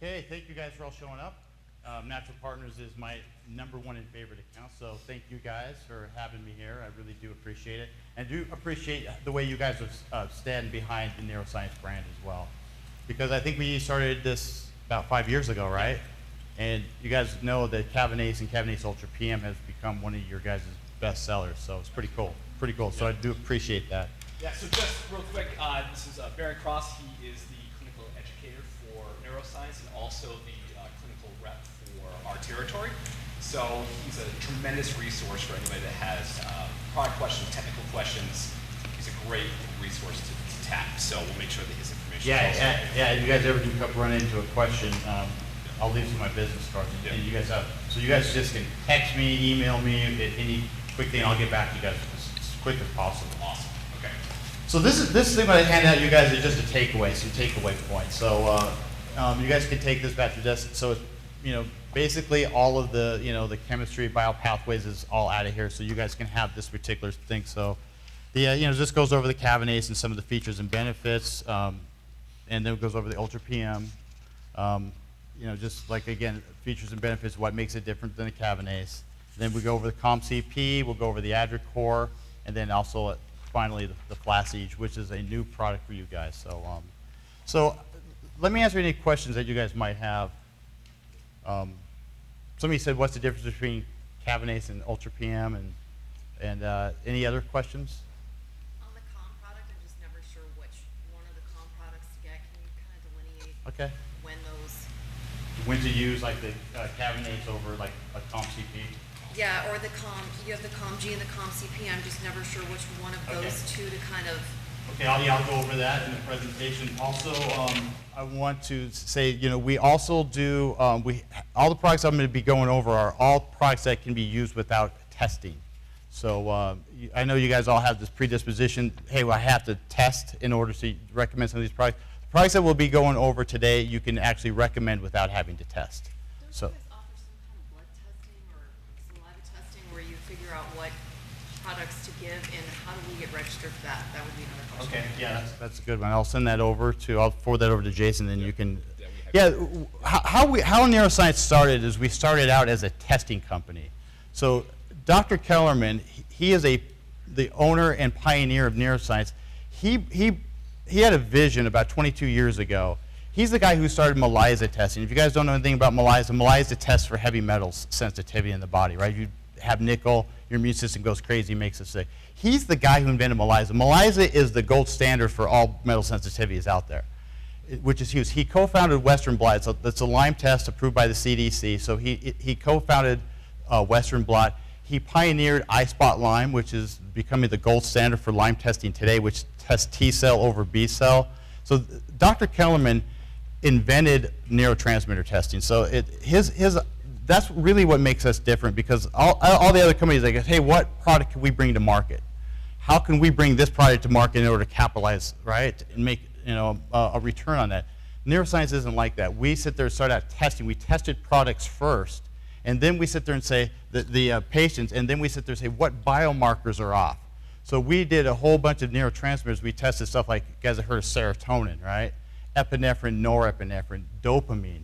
Okay, thank you guys for all showing up. Natural Partners is my #1 and favorite account, so thank you guys for having me here. I really do appreciate it. And do appreciate the way you guys are standing behind the Neuroscience brand as well. Because I think we started this about 5 years ago, right? And you guys know that Kavinace and Kavinace Ultra PM has become one of your guys' best sellers, so it's pretty cool. Pretty cool, so I do appreciate that. Yeah, so just real quick, this is Barry Cross. He is the clinical educator for Neuroscience and also the clinical rep for our territory. So he's a tremendous resource for anybody that has product questions, technical questions. He's a great resource to tap, so we'll make sure that his information is If you guys ever do run into a question, I'll leave some of my business cards, and you guys have, so you guys just can text me, email me, any quick thing, I'll get back to you guys as quick as possible. Awesome. Okay. So this thing that I hand out you guys is just a takeaway, some takeaway points. So you guys can take this back to this. So it's, basically all of the the chemistry, biopathways is all out of here. So you guys can have this particular thing. So the this goes over the Kavinace and some of the features and benefits, and then it goes over the Ultra PM. Just like again, features and benefits, what makes it different than the Kavinace. Then we go over the ComCP, we'll go over the AdreCor, and then also finally the Flash-Ease, which is a new product for you guys. So, so let me answer any questions that you guys might have. Somebody said, what's the difference between Kavinace and Ultra PM, and any other questions? On the com product, I'm just never sure which one of the com products to get. Can you kind of delineate Okay. when those? When to use like the Kavinace over like a ComCP? Yeah, or the com. You have the ComG and the ComCP. I'm just never sure which one of those two to kind of. Okay, I'll go over that in the presentation. Also, I want to say, we also do, all the products I'm going to be going over are all products that can be used without testing. So I know you guys all have this predisposition, hey, well, I have to test in order to recommend some of these products. The products that we'll be going over today, you can actually recommend without having to test. So. Don't you guys offer some kind of blood testing or saliva testing where you figure out what products to give, and how do we get registered for that? That would be another question. Okay, yeah, that's a good one. I'll send that over I'll forward that over to Jason, then you can. How Neuroscience started is we started out as a testing company. So Dr. Kellerman, he is the owner and pioneer of Neuroscience. He had a vision about 22 years ago. He's the guy who started ELISA testing. If you guys don't know anything about ELISA tests for heavy metals sensitivity in the body, right? You have nickel, your immune system goes crazy, makes it sick. He's the guy who invented ELISA. ELISA is the gold standard for all metal sensitivities out there, which is huge. He co-founded Western Blot. So that's a Lyme test approved by the CDC. So he co-founded Western Blot. He pioneered iSpot Lyme, which is becoming the gold standard for Lyme testing today, which tests T cell over B cell. So Dr. Kellerman invented neurotransmitter testing. So that's really what makes us different, because all the other companies, they go, hey, what product can we bring to market? How can we bring this product to market in order to capitalize, right, and make a return on that? Neuroscience isn't like that. We sit there and start out testing. We tested products first, and then we sit there and say the patients, and then we sit there and say what biomarkers are off. So we did a whole bunch of neurotransmitters. We tested stuff like, you guys have heard of serotonin, right? Epinephrine, norepinephrine, dopamine.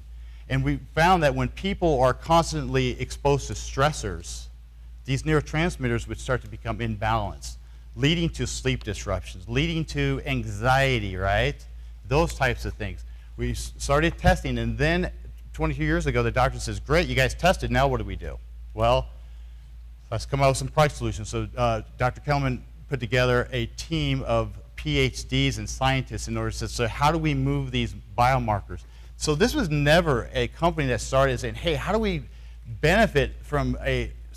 And we found that when people are constantly exposed to stressors, these neurotransmitters would start to become imbalanced, leading to sleep disruptions, leading to anxiety, right? Those types of things. We started testing, and then 22 years ago, the doctor says, great, you guys tested, now what do we do? Well, let's come out with some product solutions. So Dr. Kellerman put together a team of PhDs and scientists in order to say, so how do we move these biomarkers? So this was never a company that started saying, hey, how do we benefit from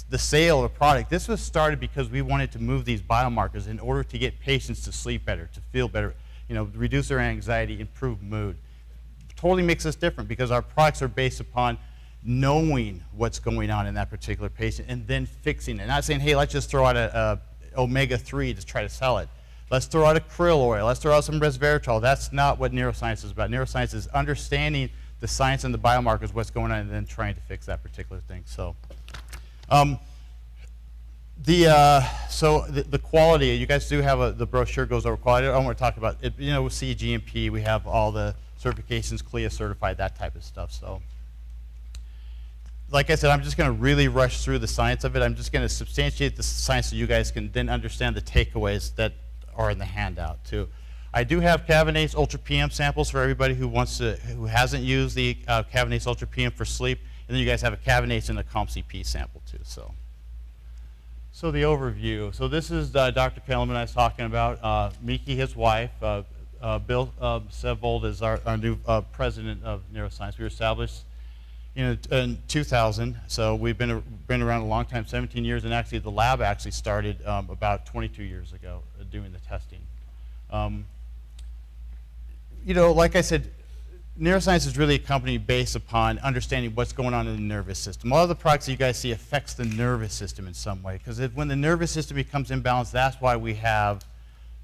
the sale of a product? This was started because we wanted to move these biomarkers in order to get patients to sleep better, to feel better, reduce their anxiety, improve mood. Totally makes us different because our products are based upon knowing what's going on in that particular patient and then fixing it. Not saying, hey, let's just throw out a omega-3 to try to sell it. Let's throw out a krill oil. Let's throw out some resveratrol. That's not what neuroscience is about. Neuroscience is understanding the science and the biomarkers, what's going on, and then trying to fix that particular thing. So, the quality. You guys do have the brochure goes over quality. I don't want to talk about it. With CGMP, we have all the certifications, CLIA certified, that type of stuff. So, like I said, I'm just going to really rush through the science of it. I'm just going to substantiate the science so you guys can then understand the takeaways that are in the handout too. I do have Kavinace Ultra PM samples for everybody who hasn't used the Kavinace Ultra PM for sleep, and then you guys have a Kavinace and a CompCP sample too. So the overview. So this is Dr. Kellerman I was talking about. Miki, his wife. Bill Sevvold is our new president of Neuroscience. We were established in 2000, so we've been around a long time, 17 years, and actually the lab actually started about 22 years ago doing the testing. Like I said, Neuroscience is really a company based upon understanding what's going on in the nervous system. A lot of the products that you guys see affects the nervous system in some way, because when the nervous system becomes imbalanced, that's why we have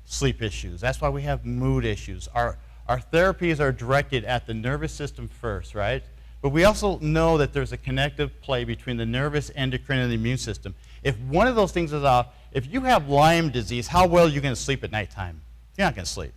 sleep issues. That's why we have mood issues. Our therapies are directed at the nervous system first, right? But we also know that there's a connective play between the nervous, endocrine, and the immune system. If one of those things is off, if you have Lyme disease, how well are you going to sleep at nighttime? You're not going to sleep,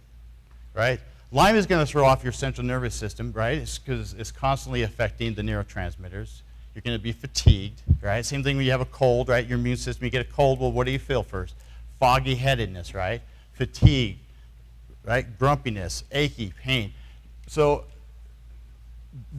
right? Lyme is going to throw off your central nervous system, right? It's because it's constantly affecting the neurotransmitters. You're going to be fatigued, right? Same thing when you have a cold, right? Your immune system, you get a cold, well, what do you feel first? Foggy headedness, right? Fatigue, right? Grumpiness, achy, pain. So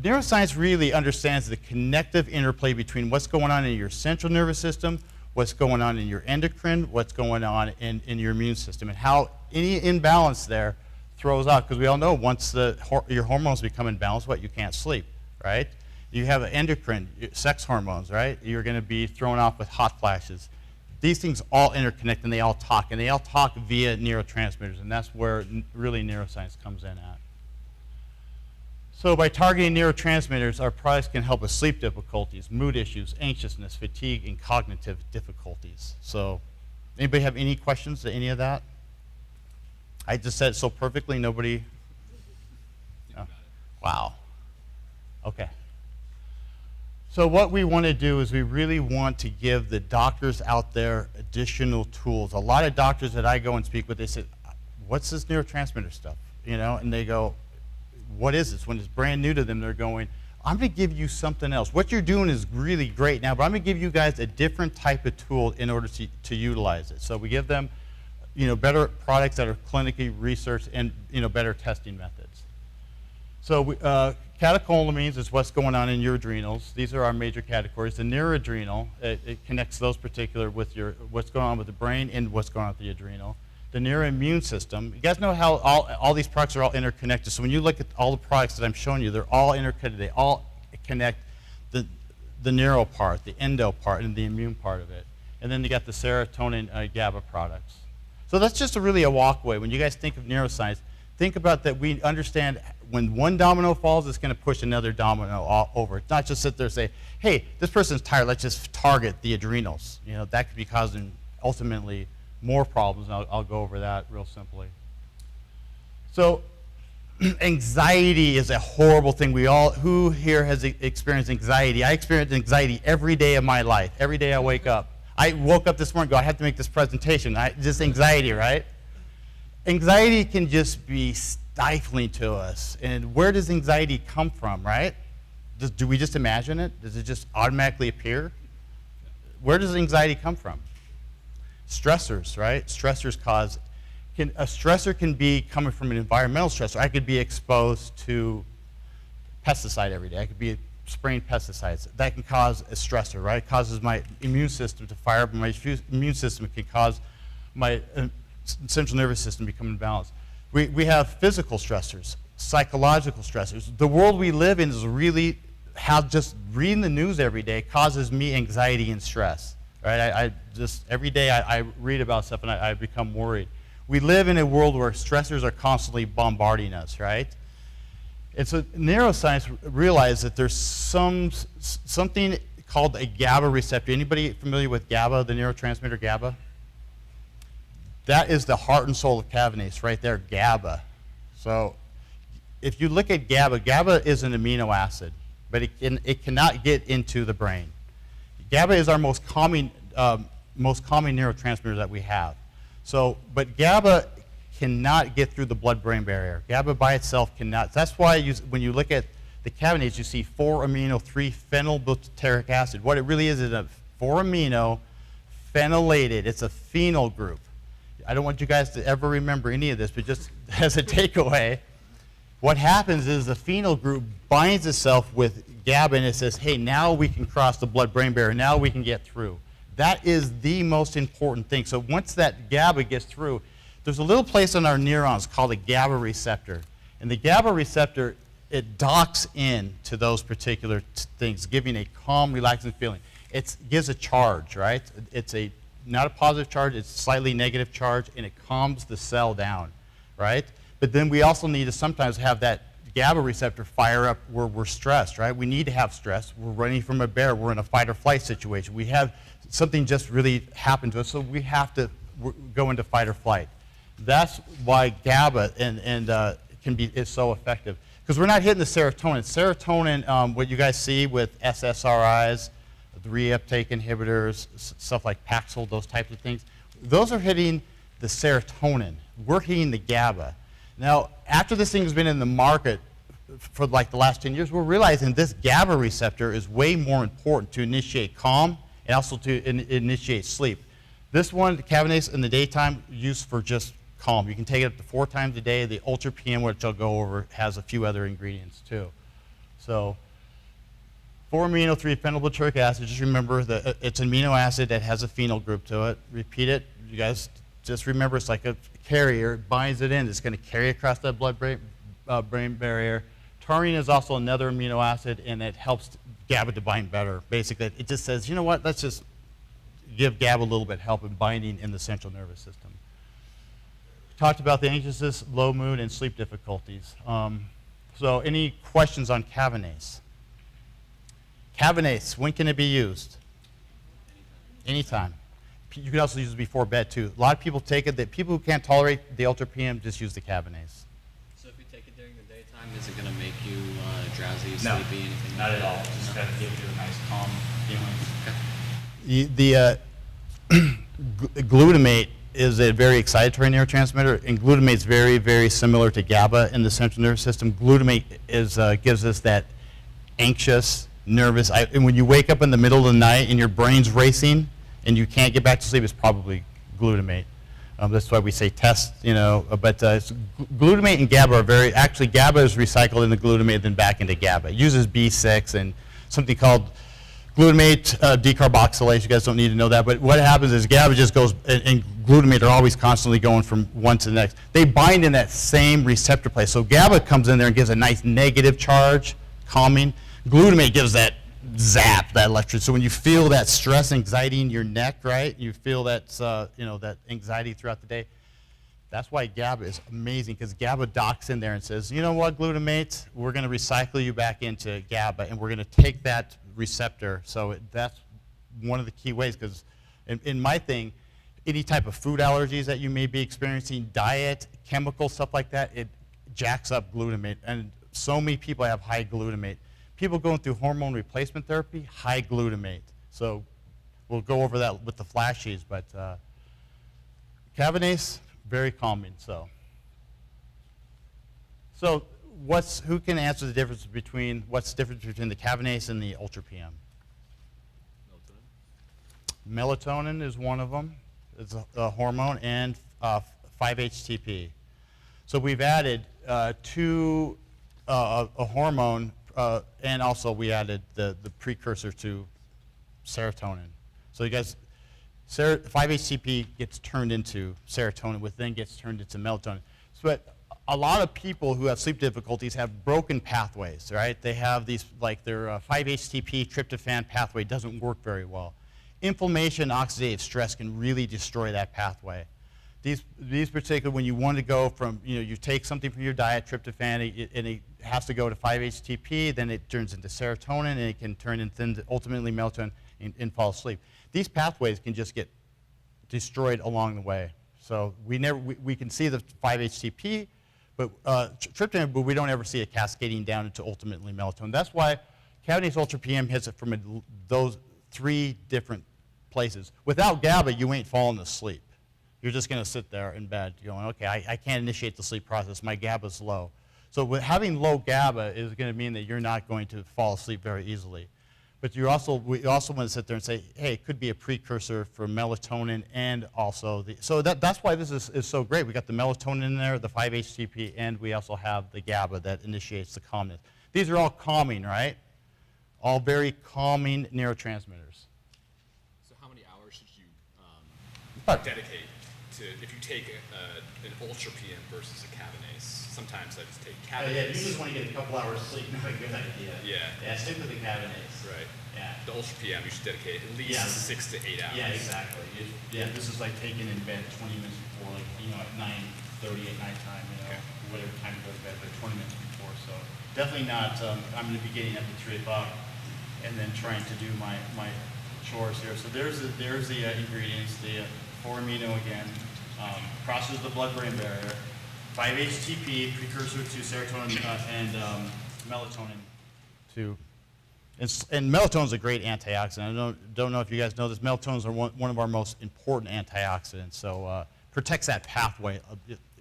neuroscience really understands the connective interplay between what's going on in your central nervous system, what's going on in your endocrine, what's going on in your immune system, and how any imbalance there throws out, because we all know once your hormones become imbalanced, you can't sleep, right? You have an endocrine, sex hormones, right? You're going to be thrown off with hot flashes. These things all interconnect, and they all talk via neurotransmitters, and that's where really neuroscience comes in at. So by targeting neurotransmitters, our products can help with sleep difficulties, mood issues, anxiousness, fatigue, and cognitive difficulties. So anybody have any questions to any of that? I just said it so perfectly, nobody? Oh. Wow. Okay. So what we want to do is we really want to give the doctors out there additional tools. A lot of doctors that I go and speak with, they say, what's this neurotransmitter stuff? And they go, what is this? When it's brand new to them, they're going, I'm going to give you something else. What you're doing is really great now, but I'm going to give you guys a different type of tool in order to utilize it. So we give them better products that are clinically researched and better testing methods. So catecholamines is what's going on in your adrenals. These are our major categories. The neuroadrenal, it connects those particular with what's going on with the brain and what's going on with the adrenal. The neuroimmune system, you guys know how all these products are all interconnected. So when you look at all the products that I'm showing you, they're all interconnected. They all connect the neuro part, the endo part, and the immune part of it. And then you got the serotonin GABA products. So that's just really a walkway. When you guys think of neuroscience, think about that we understand when one domino falls, it's going to push another domino all over. It's not just sit there and say, hey, this person's tired, let's just target the adrenals. That could be causing ultimately more problems, and I'll go over that real simply. So anxiety is a horrible thing. Who here has experienced anxiety? I experience anxiety every day of my life. Every day I wake up. I woke up this morning and go, I have to make this presentation. Just anxiety, right? Anxiety can just be stifling to us. And where does anxiety come from, right? Do we just imagine it? Does it just automatically appear? Where does anxiety come from? Stressors, right? Stressors a stressor can be coming from an environmental stressor. I could be exposed to pesticide every day. I could be spraying pesticides. That can cause a stressor, right? It causes my immune system to fire up. My immune system can cause my central nervous system to become imbalanced. We have physical stressors, psychological stressors. The world we live in is really how just reading the news every day causes me anxiety and stress, right? I just, every day I read about stuff and I become worried. We live in a world where stressors are constantly bombarding us, right? And so neuroscience realized that there's something called a Gaba receptor. Anybody familiar with Gaba, the neurotransmitter Gaba? That is the heart and soul of Kavinace right there, Gaba. So if you look at Gaba, Gaba is an amino acid, but it cannot get into the brain. Gaba is our most common neurotransmitter that we have. So, but Gaba cannot get through the blood-brain barrier. GABA by itself cannot. That's why when you look at the Kavinace, you see 4-amino-3-phenylbutyric acid. What it really is a 4-amino phenylated. It's a phenyl group. I don't want you guys to ever remember any of this, but just as a takeaway, what happens is the phenyl group binds itself with GABA and it says, hey, now we can cross the blood-brain barrier. Now we can get through. That is the most important thing. So once that GABA gets through, there's a little place in our neurons called a Gaba receptor. And the Gaba receptor, it docks in to those particular things, giving a calm, relaxing feeling. It gives a charge, right? It's not a positive charge, it's a slightly negative charge, and it calms the cell down, right? But then we also need to sometimes have that GABA receptor fire up where we're stressed, right? We need to have stress. We're running from a bear. We're in a fight or flight situation. We have something just really happened to us, so we have to go into fight or flight. That's why GABA is so effective, because we're not hitting the serotonin. Serotonin, what you guys see with SSRIs, the reuptake inhibitors, stuff like Paxil, those types of things, those are hitting the serotonin. We're hitting the GABA. Now, after this thing has been in the market for like the last 10 years, we're realizing this GABA receptor is way more important to initiate calm and also to initiate sleep. This one, the Kavinace, in the daytime, used for just calm. You can take it up to 4 times a day. The Ultra PM, which I'll go over, has a few other ingredients too. So 4-amino-3-phenylbutyric acid, just remember that it's an amino acid that has a phenyl group to it. Repeat it. You guys just remember it's like a carrier. It binds it in. It's going to carry across that blood-brain barrier. Taurine is also another amino acid, and it helps GABA to bind better. Basically, it just says, you know what, let's just give GABA a little bit help in binding in the central nervous system. Talked about the anxiousness, low mood, and sleep difficulties. So any questions on Kavinace? Kavinace, when can it be used? Anytime. You can also use it before bed too. A lot of people take it, that people who can't tolerate the Ultra PM just use the Kavinace. So if you take it during the daytime, is it going to make you drowsy, No, sleepy, anything? not like at all. that? Just No? got to give you a nice calm feeling. Okay. The glutamate is a very excitatory neurotransmitter, and glutamate is very, very similar to GABA in the central nervous system. Glutamate gives us that anxious, nervous, and when you wake up in the middle of the night and your brain's racing and you can't get back to sleep, it's probably glutamate. That's why we say test, but glutamate and GABA are actually GABA is recycled into glutamate then back into GABA. It uses B6 and something called glutamate decarboxylase. You guys don't need to know that, but what happens is GABA just goes, and glutamate are always constantly going from one to the next. They bind in that same receptor place. So GABA comes in there and gives a nice negative charge, calming. Glutamate gives that zap, that electricity. So when you feel that stress, anxiety in your neck, right? You feel that, that anxiety throughout the day. That's why GABA is amazing, because GABA docks in there and says, you know what, glutamate, we're going to recycle you back into GABA, and we're going to take that receptor. So that's one of the key ways, because in my thing, any type of food allergies that you may be experiencing, diet, chemical, stuff like that, it jacks up glutamate. And so many people have high glutamate. People going through hormone replacement therapy, high glutamate. So we'll go over that with the Flash-Ease, but Kavinace, very calming. So who can answer the difference between, what's the difference between the Kavinace and the Ultra PM? Melatonin is one of them. It's a hormone, and 5-HTP. So we've added a hormone, and also we added the precursor to serotonin. So you guys, 5-HTP gets turned into serotonin, which then gets turned into melatonin. But a lot of people who have sleep difficulties have broken pathways, right? They have these, like their 5-HTP tryptophan pathway doesn't work very well. Inflammation, oxidative stress can really destroy that pathway. These particular, when you want to go from, you take something from your diet, tryptophan, and it has to go to 5-HTP, then it turns into serotonin, and it can turn into ultimately melatonin and fall asleep. These pathways can just get destroyed along the way. So we can see the 5-HTP, but tryptophan, but we don't ever see it cascading down into ultimately melatonin. That's why Kavinace Ultra PM hits it from those 3 different places. Without GABA, you ain't falling asleep. You're just going to sit there in bed going, okay, I can't initiate the sleep process. My GABA's low. So with having low GABA is going to mean that you're not going to fall asleep very easily. But we also want to sit there and say, hey, it could be a precursor for melatonin and also so that's why this is so great. We got the melatonin in there, the 5-HTP, and we also have the GABA that initiates the calmness. These are all calming, right? All very calming neurotransmitters. So how many hours should you But- dedicate to, if you take an Ultra PM versus a Kavinace? Sometimes I just take Yeah, Kavinace. you just want to get a couple hours sleep, not a good idea. Yeah. Yeah, stick with the Kavinace. Right. Yeah. The Ultra PM, you should dedicate at least Yeah. 6 to 8 hours. Yeah, exactly. Yeah, this is like taking in bed 20 minutes before, like, at 9:30 at nighttime, Okay. whatever time you go to bed, but 20 minutes before. So definitely not, I'm going to be getting up at 3 o'clock and then trying to do my chores here. So there's the ingredients, the 4-amino again, crosses the blood-brain barrier, 5-HTP, precursor to serotonin and melatonin. And melatonin is a great antioxidant. I don't know if you guys know this. Melatonin is one of our most important antioxidants. So protects that pathway,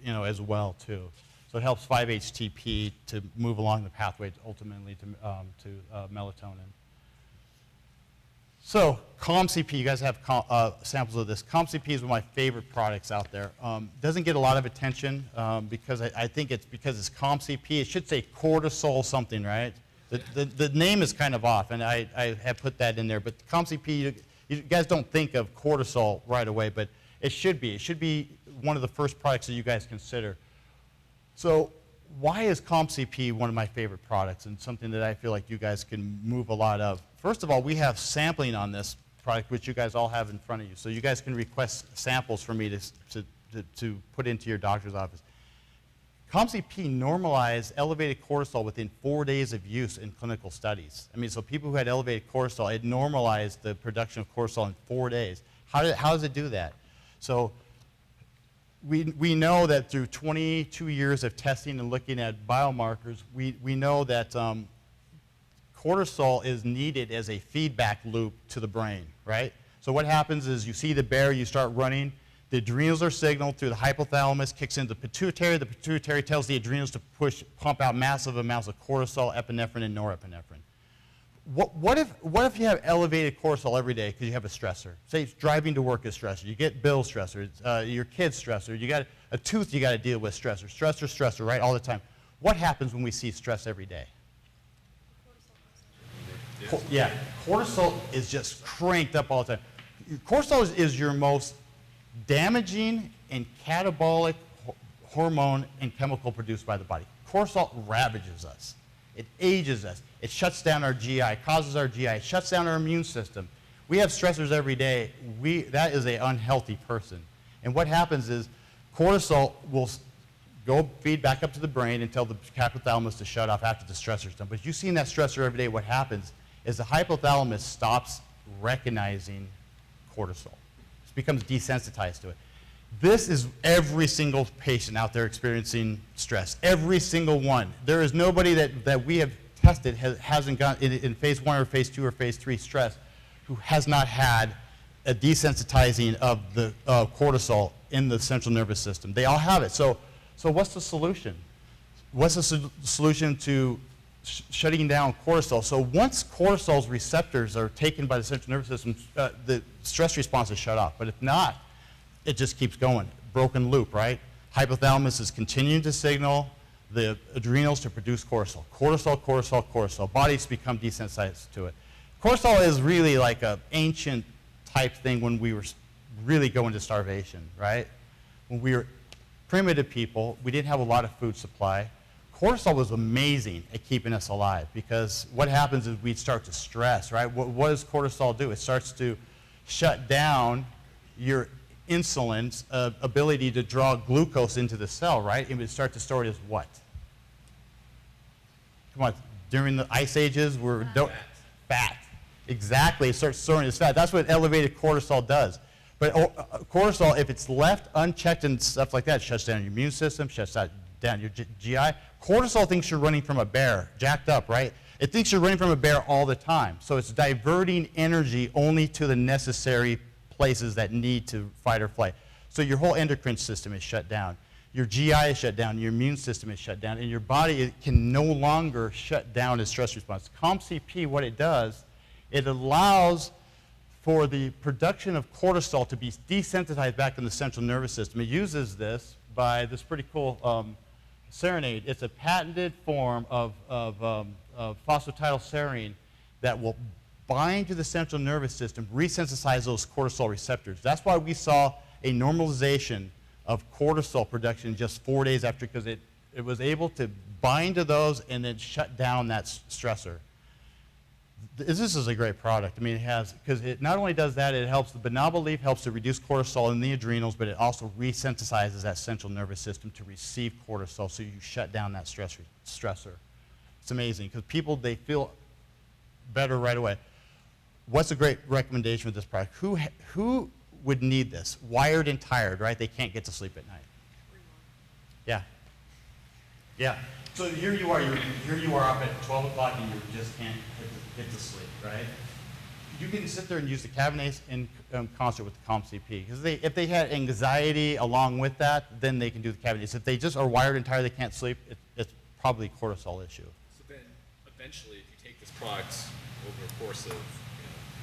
as well too. So it helps 5-HTP to move along the pathway ultimately to melatonin. So CalmCP, you guys have samples of this. CalmCP is one of my favorite products out there. Doesn't get a lot of attention because I think it's because it's CalmCP. It should say cortisol something, right? The name is kind of off, and I have put that in there. But CalmCP, you guys don't think of cortisol right away, but it should be. It should be one of the first products that you guys consider. So why is CalmCP one of my favorite products and something that I feel like you guys can move a lot of? First of all, we have sampling on this product, which you guys all have in front of you. So you guys can request samples for me to put into your doctor's office. CalmCP normalized elevated cortisol within 4 days of use in clinical studies. I mean, so people who had elevated cortisol, it normalized the production of cortisol in 4 days. How does it do that? So we know that through 22 years of testing and looking at biomarkers, we know that cortisol is needed as a feedback loop to the brain, right? So what happens is you see the bear, you start running, the adrenals are signaled through the hypothalamus, kicks into the pituitary tells the adrenals to pump out massive amounts of cortisol, epinephrine, and norepinephrine. What if you have elevated cortisol every day because you have a stressor? Say driving to work is stressor, you get bill stressor, your kid's stressor, you got a tooth you got to deal with stressor, right, all the time. What happens when we see stress every day? Yeah, cortisol is just cranked up all the time. Cortisol is your most damaging and catabolic hormone and chemical produced by the body. Cortisol ravages us. It ages us. It shuts down our GI, causes our GI, it shuts down our immune system. We have stressors every day. That is an unhealthy person. And what happens is cortisol will go feed back up to the brain and tell the hypothalamus to shut off after the stressor's done. But if you've seen that stressor every day, what happens is the hypothalamus stops recognizing cortisol. It becomes desensitized to it. This is every single patient out there experiencing stress. Every single one. There is nobody that we have tested hasn't gone in phase 1 or phase 2 or phase 3 stress who has not had a desensitizing of the cortisol in the central nervous system. They all have it. So what's the solution? What's the solution to shutting down cortisol? So once cortisol's receptors are taken by the central nervous system, the stress response is shut off. But if not, it just keeps going. Broken loop, right? Hypothalamus is continuing to signal the adrenals to produce cortisol. Cortisol. Bodies become desensitized to it. Cortisol is really like an ancient type thing when we were really going to starvation, right? When we were primitive people, we didn't have a lot of food supply. Cortisol was amazing at keeping us alive because what happens is we'd start to stress, right? What does cortisol do? It starts to shut down your insulin's ability to draw glucose into the cell, right? It would start to store it as what? Come on, during the ice ages, fat. Exactly, it starts storing as fat. That's what elevated cortisol does. But cortisol, if it's left unchecked and stuff like that, shuts down your immune system, shuts down your GI. Cortisol thinks you're running from a bear, jacked up, right? It thinks you're running from a bear all the time. So it's diverting energy only to the necessary places that need to fight or flight. So your whole endocrine system is shut down. Your GI is shut down, your immune system is shut down, and your body can no longer shut down its stress response. COMP-CP, what it does, it allows for the production of cortisol to be desensitized back in the central nervous system. It uses this by this pretty cool serenade. It's a patented form of phosphatidylserine that will bind to the central nervous system, resensitize those cortisol receptors. That's why we saw a normalization of cortisol production just 4 days after, because it was able to bind to those and then shut down that stressor. This is a great product. I mean, it has, because it not only does that, it helps, the banaba leaf helps to reduce cortisol in the adrenals, but it also resensitizes that central nervous system to receive cortisol, so you shut down that stressor. It's amazing, because people, they feel better right away. What's a great recommendation with this product? Who would need this? Wired and tired, right? They can't get to sleep at night. Yeah. Yeah. So here you are up at 12 o'clock and you just can't get to sleep, right? You can sit there and use the Kavinace in concert with the COMP-CP. Because if they had anxiety along with that, then they can do the Kavinace. If they just are wired and tired, they can't sleep, it's probably a cortisol issue. So then, eventually, if you take this product over a course of,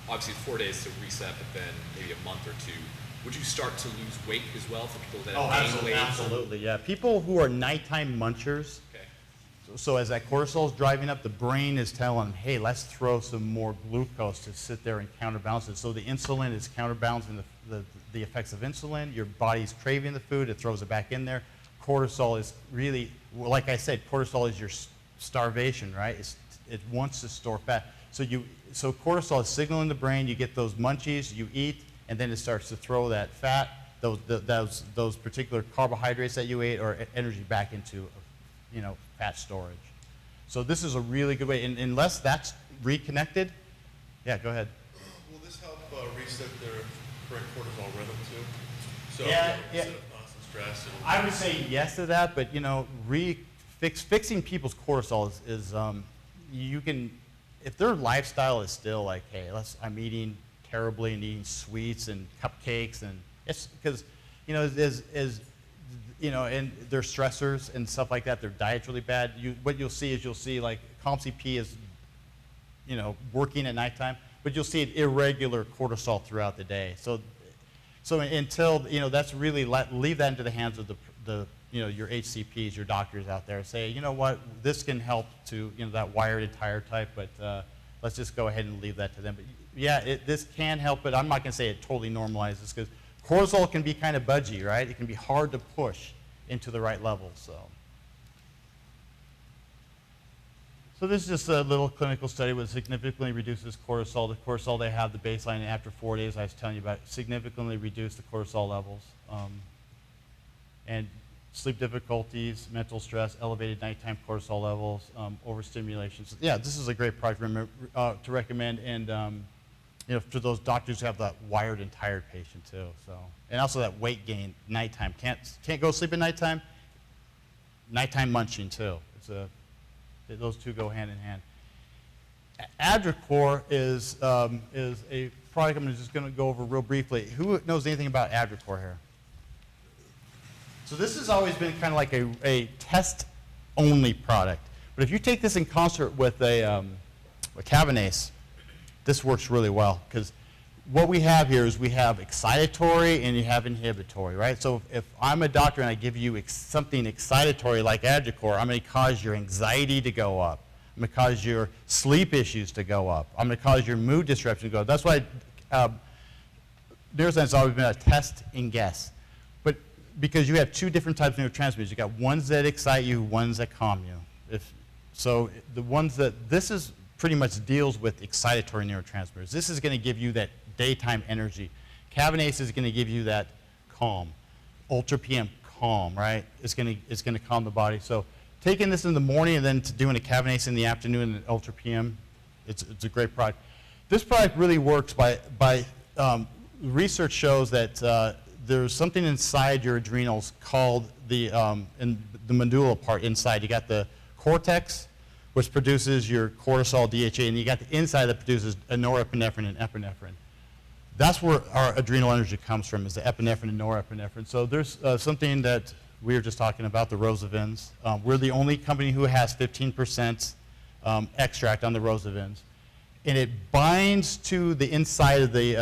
obviously 4 days to reset, but then maybe a month or two, would you start to lose weight as well for people that have gained weight? Absolutely, yeah. People who are nighttime munchers, Okay. so as that cortisol is driving up, the brain is telling them, hey, let's throw some more glucose to sit there and counterbalance it. So the insulin is counterbalancing the effects of insulin. Your body's craving the food. It throws it back in there. Cortisol is really, like I said, cortisol is your starvation, right? It wants to store fat. So cortisol is signaling the brain. You get those munchies, you eat, and then it starts to throw that fat, those particular carbohydrates that you ate or energy back into, fat storage. So this is a really good way, and unless that's reconnected, yeah, go ahead. Will this help reset their correct cortisol rhythm too? So Yeah. instead of constant stress, it'll I would say yes to that, but fixing people's cortisol is you can, if their lifestyle is still like, hey, I'm eating terribly and eating sweets and cupcakes, and it's because and their stressors and stuff like that, their diet's really bad. What you'll see like COMP-CP is working at nighttime, but you'll see an irregular cortisol throughout the day. So until that's really leave that into the hands of your HCPs, your doctors out there. Say, you know what, this can help to that wired and tired type, but let's just go ahead and leave that to them. But yeah, this can help, but I'm not going to say it totally normalizes, because cortisol can be kind of budgy, right? It can be hard to push into the right level. So this is just a little clinical study which significantly reduces cortisol. The cortisol they have, the baseline after 4 days I was telling you about, significantly reduced the cortisol levels. And sleep difficulties, mental stress, elevated nighttime cortisol levels, overstimulation. So yeah, this is a great product to recommend, and for those doctors who have that wired and tired patient too. So, and also that weight gain nighttime, can't go to sleep at nighttime. Nighttime munching too. Those two go hand in hand. AdreCor is a product I'm just going to go over real briefly. Who knows anything about AdreCor here? So this has always been kind of like a test-only product. But if you take this in concert with a Kavinace, this works really well, because what we have here is we have excitatory and you have inhibitory, right? So if I'm a doctor and I give you something excitatory like AdreCor, I'm going to cause your anxiety to go up. I'm going to cause your sleep issues to go up. I'm going to cause your mood disruption to go up. That's why neuroscience has always been a test and guess. But because you have two different types of neurotransmitters. You got ones that excite you, ones that calm you. So the ones that, this is pretty much deals with excitatory neurotransmitters. This is going to give you that daytime energy. Kavinace is going to give you that calm. Ultra PM, calm, right? It's going to calm the body. So taking this in the morning and then doing a Kavinace in the afternoon and Ultra PM, it's a great product. This product really works by research shows that there's something inside your adrenals called in the medulla part inside. You got the cortex, which produces your cortisol, DHA, and you got the inside that produces norepinephrine and epinephrine. that's where our adrenal energy comes from, is the epinephrine and norepinephrine. So there's something that we were just talking about, the rosavins. We're the only company who has 15% extract on the rosavins. And it binds to the inside of the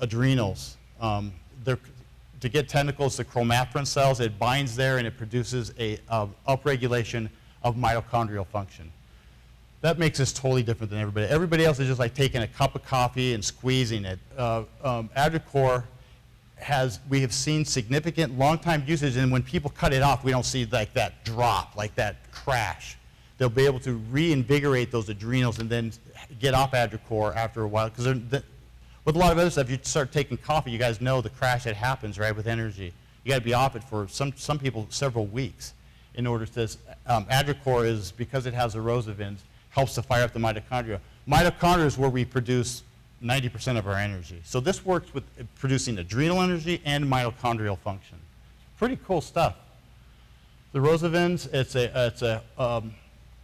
adrenals. To get technical, it's the chromaffin cells. It binds there and it produces a upregulation of mitochondrial function. That makes us totally different than everybody. Everybody else is just like taking a cup of coffee and squeezing it. AdreCor we have seen significant long-time usage, and when people cut it off, we don't see like that drop, like that crash. They'll be able to reinvigorate those adrenals and then get off AdreCor after a while. Because with a lot of other stuff, you start taking coffee, you guys know the crash that happens, right, with energy. You got to be off it for some people several weeks in order to. AdreCor is, because it has the rosavins, helps to fire up the mitochondria. Mitochondria is where we produce 90% of our energy. So this works with producing adrenal energy and mitochondrial function. Pretty cool stuff. The rosavins, it's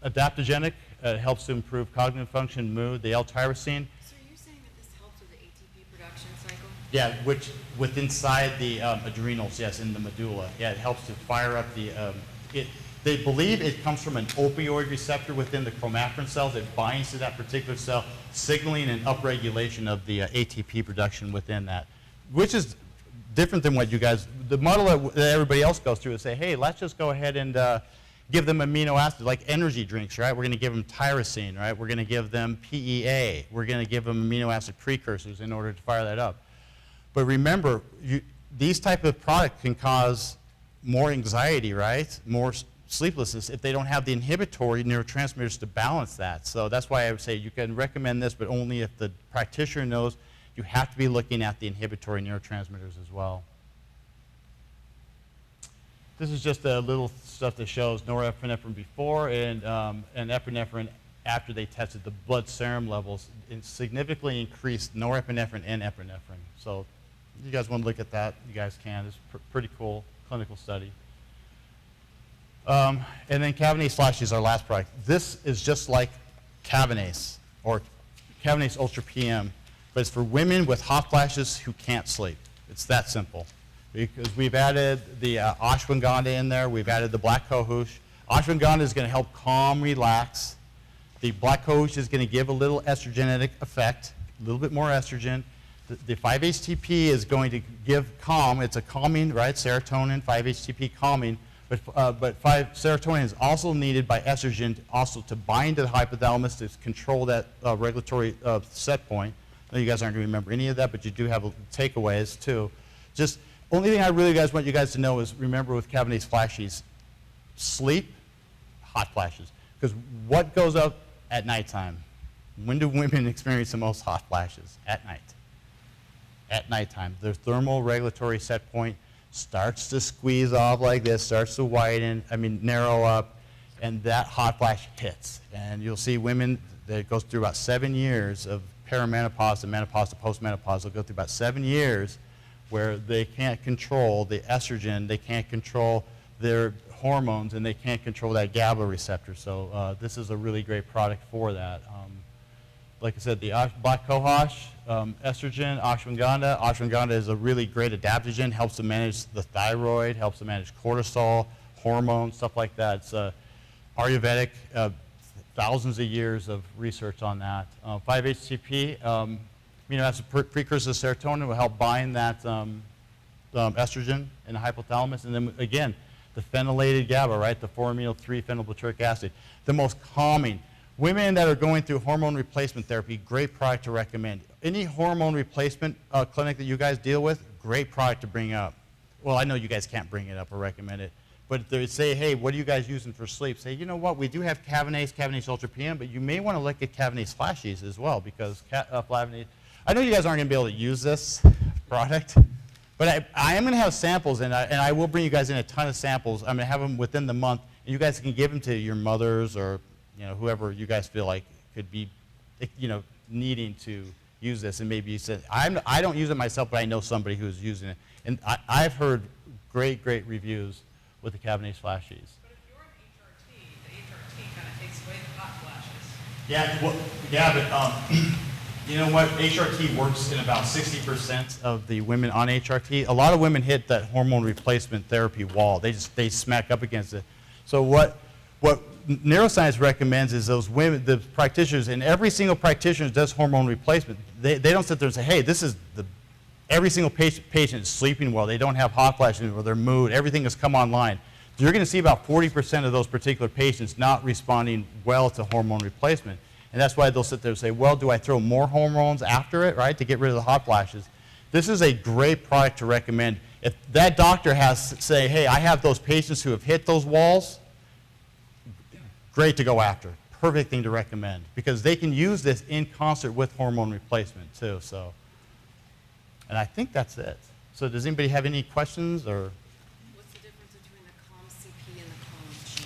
adaptogenic. It helps to improve cognitive function, mood. The L-tyrosine. So are you saying that this helps with the ATP production cycle? Yeah, which inside the adrenals, yes, in the medulla. Yeah, it helps to fire up the. They believe it comes from an opioid receptor within the chromaffin cells. It binds to that particular cell, signaling an upregulation of the ATP production within that, which is different than what you guys. The model that everybody else goes through is say, hey, let's just go ahead and give them amino acids like energy drinks, right? We're going to give them tyrosine, right? We're going to give them PEA. We're going to give them amino acid precursors in order to fire that up. But remember, these type of products can cause more anxiety, right? More sleeplessness if they don't have the inhibitory neurotransmitters to balance that. So that's why I would say you can recommend this, but only if the practitioner knows you have to be looking at the inhibitory neurotransmitters as well. This is just a little stuff that shows norepinephrine before and epinephrine after they tested the blood serum levels. It significantly increased norepinephrine and epinephrine. So if you guys want to look at that, you guys can. It's pretty cool clinical study. And then Kavinace Flash-Ease is our last product. This is just like Kavinace or Kavinace Ultra PM, but it's for women with hot flashes who can't sleep. It's that simple. Because we've added the ashwagandha in there. We've added the black cohosh. Ashwagandha is going to help calm, relax. The black cohosh is going to give a little estrogenic effect, a little bit more estrogen. The 5-HTP is going to give calm. It's a calming, right? Serotonin, 5-HTP calming. But serotonin is also needed by estrogen also to bind to the hypothalamus to control that regulatory set point. I know you guys aren't going to remember any of that, but you do have takeaways too. Just only thing I really want you guys to know is remember with Kavinace Flash-Ease, sleep, hot flashes. Because what goes up at nighttime? When do women experience the most hot flashes? At night. At nighttime. Their thermal regulatory set point starts to squeeze off like this, starts to narrow up, and that hot flash hits. And you'll see women that goes through about 7 years of perimenopause and menopause to postmenopause. They'll go through about 7 years where they can't control the estrogen, they can't control their hormones, and they can't control that Gaba receptor. So this is a really great product for that. Like I said, the black cohosh, estrogen, ashwagandha. Ashwagandha is a really great adaptogen, helps to manage the thyroid, helps to manage cortisol, hormones, stuff like that. It's Ayurvedic, thousands of years of research on that. 5-HTP, amino acid precursor serotonin will help bind that estrogen in the hypothalamus. And then again, the phenylated GABA, right? The 4-amino-3 phenylbutyric acid, the most calming. Women that are going through hormone replacement therapy, great product to recommend. Any hormone replacement clinic that you guys deal with, great product to bring up. Well, I know you guys can't bring it up or recommend it, but if they say, hey, what are you guys using for sleep? Say, you know what, we do have Kavinace Ultra PM, but you may want to look at Kavinace Flash-Ease as well, because Flavinase, I know you guys aren't going to be able to use this product, but I am going to have samples, and I will bring you guys in a ton of samples. I'm going to have them within the month, and you guys can give them to your mothers or whoever you guys feel like could be, needing to use this. And maybe you said, I don't use it myself, but I know somebody who's using it. And I've heard great reviews with the Kavinace Flash-Ease. But if you're an HRT, the HRT kind of takes away the hot flashes. Yeah, but You know what? HRT works in about 60% of the women on HRT. A lot of women hit that hormone replacement therapy wall. They smack up against it. So what neuroscience recommends is those women, the practitioners, and every single practitioner does hormone replacement. They don't sit there and say, hey, this is every single patient is sleeping well. They don't have hot flashes or their mood. Everything has come online. You're going to see about 40% of those particular patients not responding well to hormone replacement. And that's why they'll sit there and say, well, do I throw more hormones after it, right, to get rid of the hot flashes? This is a great product to recommend. If that doctor has to say, hey, I have those patients who have hit those walls, great to go after. Perfect thing to recommend. Because they can use this in concert with hormone replacement, too. So, and I think that's it. So does anybody have any questions? Or? What's the difference between the COM-CP and the COM-G?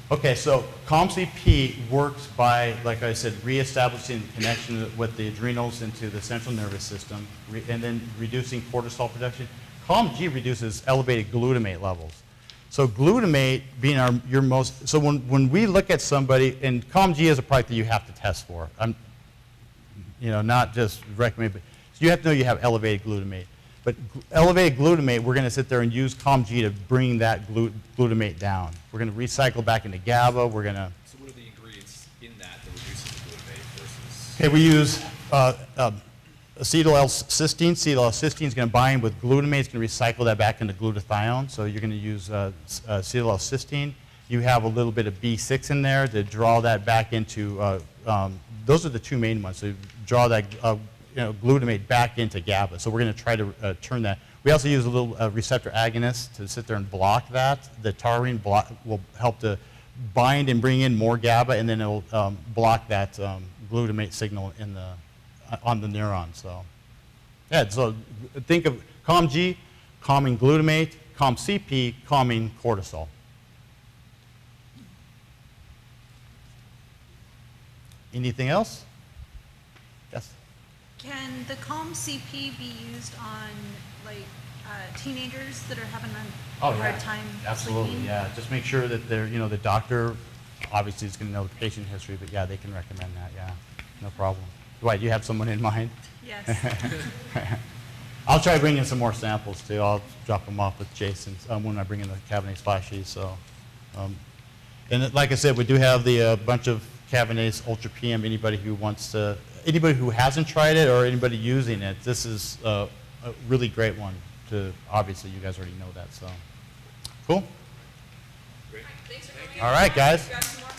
Okay, so COM-CP works by, like I said, reestablishing the connection with the adrenals into the central nervous system, and then reducing cortisol production. COM-G reduces elevated glutamate levels. So glutamate being your most, so when we look at somebody, and COM-G is a product that you have to test for. Not just recommend, but you have to know you have elevated glutamate. But elevated glutamate, we're going to sit there and use COM-G to bring that glutamate down. We're going to recycle back into GABA. We're going to. So what are the ingredients in that reduces the glutamate versus? Okay, we use acetyl-L-cysteine. Acetyl-L-cysteine is going to bind with glutamate. It's going to recycle that back into glutathione. So you're going to use acetyl-L-cysteine. You have a little bit of B6 in there to draw that back into. Those are the two main ones. So draw that glutamate back into GABA. So we're going to try to turn that. We also use a little receptor agonist to sit there and block that. The taurine will help to bind and bring in more GABA, and then it will block that glutamate signal on the neuron. So, yeah. So think of COM-G, calming glutamate, COM-CP, calming cortisol. Anything else? Yes. Can the COM-CP be used on teenagers that are having a hard time Absolutely, sleeping? yeah. Just make sure that they're, the doctor obviously is going to know the patient history, but yeah, they can recommend that, yeah. No problem. Dwight, do you have someone in mind? Yes. I'll try bringing some more samples too. I'll drop them off with Jason when I bring in the Kavinace Flash-Ease. So, and like I said, we do have the bunch of Kavinace Ultra PM. Anybody who hasn't tried it or anybody using it, this is a really great one. Obviously, you guys already know that. So, cool. Thanks for coming. All right, guys. Grab some more.